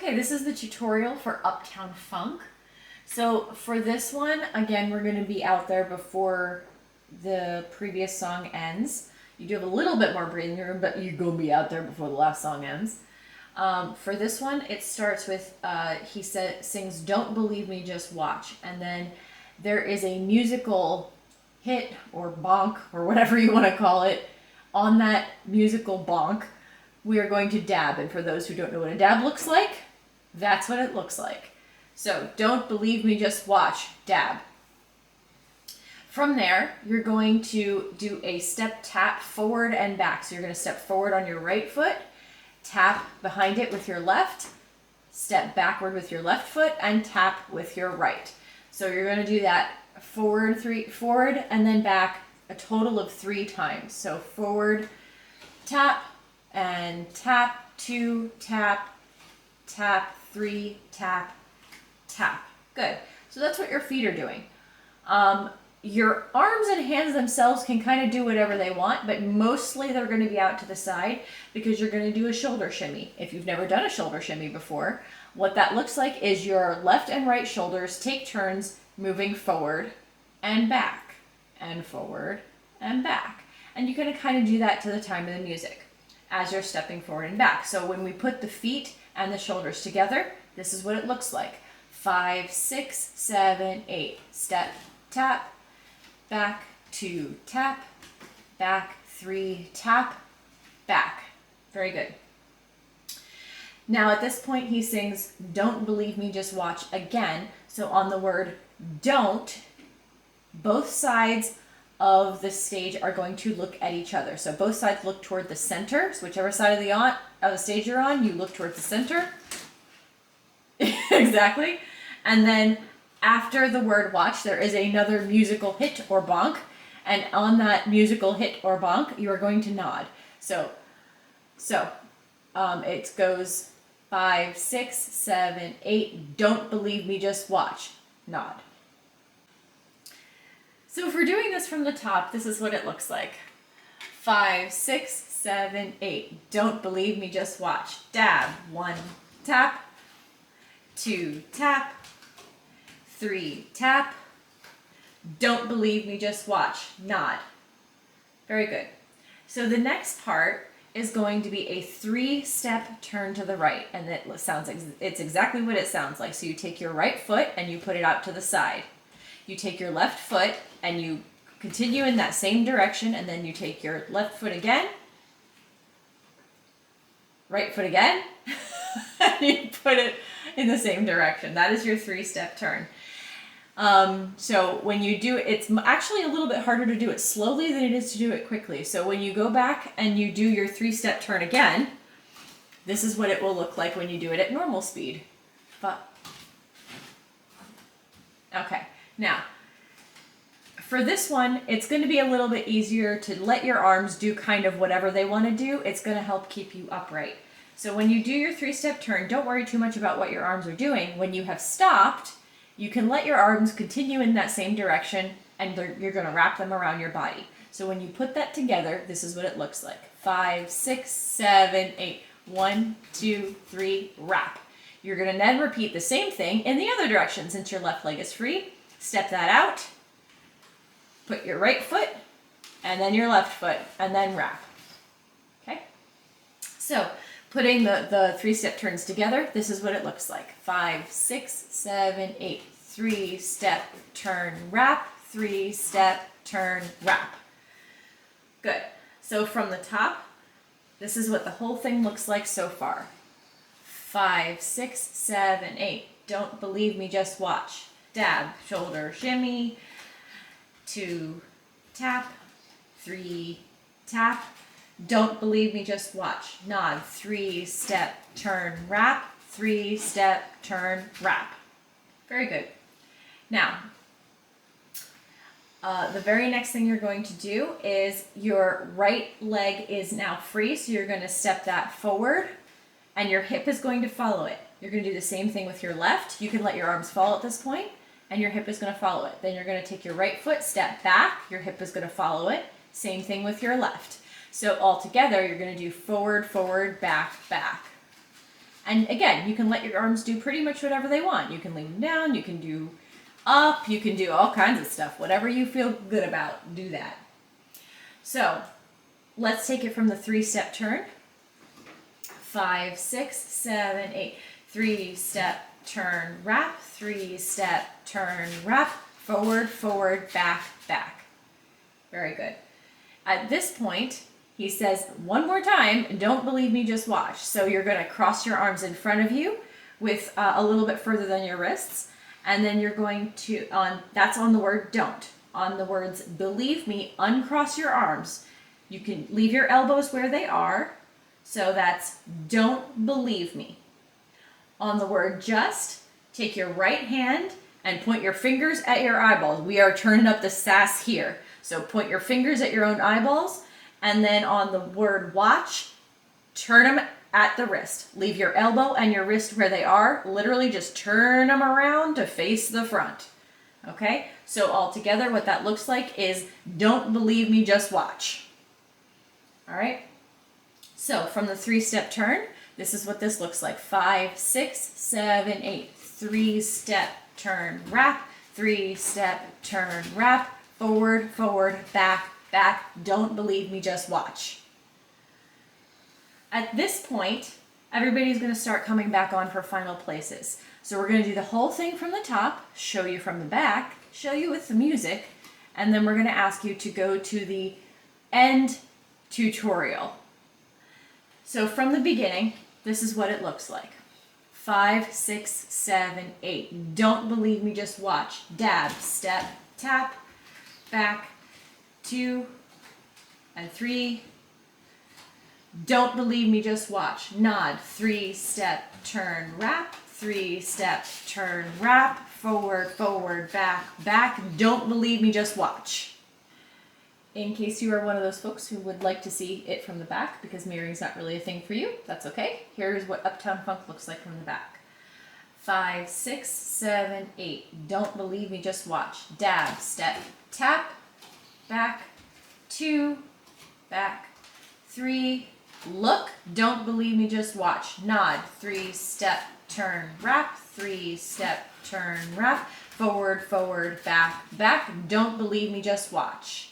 Okay, this is the tutorial for Uptown Funk. So for this one, again, we're going to be out there before the previous song ends. You do have a little bit more breathing room, but you're going to be out there before the last song ends. For this one, it starts with, sings, "Don't Believe Me, Just Watch." And then there is a musical hit or bonk or whatever you want to call it. On that musical bonk, we are going to dab. And for those who don't know what a dab looks like, that's what it looks like. So, "Don't believe me, just watch," dab. From there, you're going to do a step tap forward and back. So you're going to step forward on your right foot, tap behind it with your left, step backward with your left foot, and tap with your right. So you're going to do that forward and then back a total of 3 times. So forward, tap, and tap, 2, tap, tap, 3, tap, tap. Good. So that's what your feet are doing. Your arms and hands themselves can kind of do whatever they want, but mostly they're going to be out to the side because you're going to do a shoulder shimmy. If you've never done a shoulder shimmy before, what that looks like is your left and right shoulders take turns moving forward and back and forward and back. And you're going to kind of do that to the time of the music as you're stepping forward and back. So when we put the feet and the shoulders together, this is what it looks like. 5, 6, 7, 8. Step, tap, back, 2, tap, back, 3, tap, back. Very good. Now at this point he sings, "Don't believe me, just watch" again. So on the word don't, both sides of the stage are going to look at each other. So both sides look toward the center. So whichever side of the stage you're on, you look towards the center. Exactly. And then after the word watch, there is another musical hit or bonk. And on that musical hit or bonk, you are going to nod. So it goes 5, 6, 7, 8. "Don't believe me, just watch." Nod. So if we're doing this from the top, this is what it looks like. 5, 6, 7, 8. "Don't believe me, just watch." Dab. 1, tap. 2, tap. 3, tap. "Don't believe me, just watch." Nod. Very good. So the next part is going to be a 3-step turn to the right, and it's exactly what it sounds like. So you take your right foot and you put it out to the side. You take your left foot and you continue in that same direction, and then you take your left foot again, right foot again, and you put it in the same direction. That is your 3-step turn. So when you do it, it's actually a little bit harder to do it slowly than it is to do it quickly. So when you go back and you do your 3-step turn again, this is what it will look like when you do it at normal speed. Okay, now for this one, it's going to be a little bit easier to let your arms do kind of whatever they want to do. It's going to help keep you upright. So when you do your 3-step turn, don't worry too much about what your arms are doing. When you have stopped, you can let your arms continue in that same direction, and you're going to wrap them around your body. So when you put that together, this is what it looks like. 5, 6, 7, 8. 1, 2, 3, wrap. You're going to then repeat the same thing in the other direction. Since your left leg is free, step that out, put your right foot, and then your left foot, and then wrap. Okay? So putting the 3-step turns together, this is what it looks like. 5, 6, 7, 8. 3-step turn, wrap. 3-step turn, wrap. Good. So from the top, this is what the whole thing looks like so far. 5, 6, 7, 8. "Don't believe me, just watch." Dab, shoulder shimmy. 2, tap. 3, tap. "Don't believe me, just watch." Nod. 3-step turn, wrap. 3-step turn, wrap. Very good. Now, the very next thing you're going to do is your right leg is now free, so you're going to step that forward, and your hip is going to follow it. You're going to do the same thing with your left. You can let your arms fall at this point, and your hip is going to follow it. Then you're going to take your right foot, step back, your hip is going to follow it. Same thing with your left. So all together, you're going to do forward, forward, back, back. And again, you can let your arms do pretty much whatever they want. You can lean them down, you can do up, you can do all kinds of stuff. Whatever you feel good about, do that. So let's take it from the 3-step turn. 5, 6, 7, 8. 3-step turn, wrap, 3-step turn, wrap, forward, forward, back, back. Very good. At this point, he says one more time, don't believe me, just watch. So you're going to cross your arms in front of you with a little bit further than your wrists. And then you're going to, that's on the word don't. On the words believe me, uncross your arms. You can leave your elbows where they are. So that's don't believe me. On the word just, take your right hand and point your fingers at your eyeballs. We are turning up the sass here. So point your fingers at your own eyeballs. And then on the word watch, turn them at the wrist. Leave your elbow and your wrist where they are. Literally just turn them around to face the front. Okay? So all together, what that looks like is don't believe me, just watch. All right? So from the 3-step turn, this is what this looks like. 5, 6, 7, 8. 3-step turn, wrap. 3-step turn, wrap. Forward, forward, back, back. Don't believe me, just watch. At this point, everybody's going to start coming back on for final places. So we're going to do the whole thing from the top, show you from the back, show you with the music, and then we're going to ask you to go to the end tutorial. So from the beginning, this is what it looks like. 5, 6, 7, 8. Don't believe me, just watch. Dab, step, tap, back, 2, and 3. Don't believe me, just watch. Nod, 3-step turn, wrap. 3-step turn, wrap. Forward, forward, back, back. Don't believe me, just watch. In case you are one of those folks who would like to see it from the back, because mirroring's not really a thing for you, that's okay. Here's what Uptown Funk looks like from the back. 5, 6, 7, 8. Don't believe me, just watch. Dab, step, tap, back, 2, back, 3, look, don't believe me, just watch. Nod, 3-step turn, wrap. 3-step turn, wrap. Forward, forward, back, back. Don't believe me, just watch.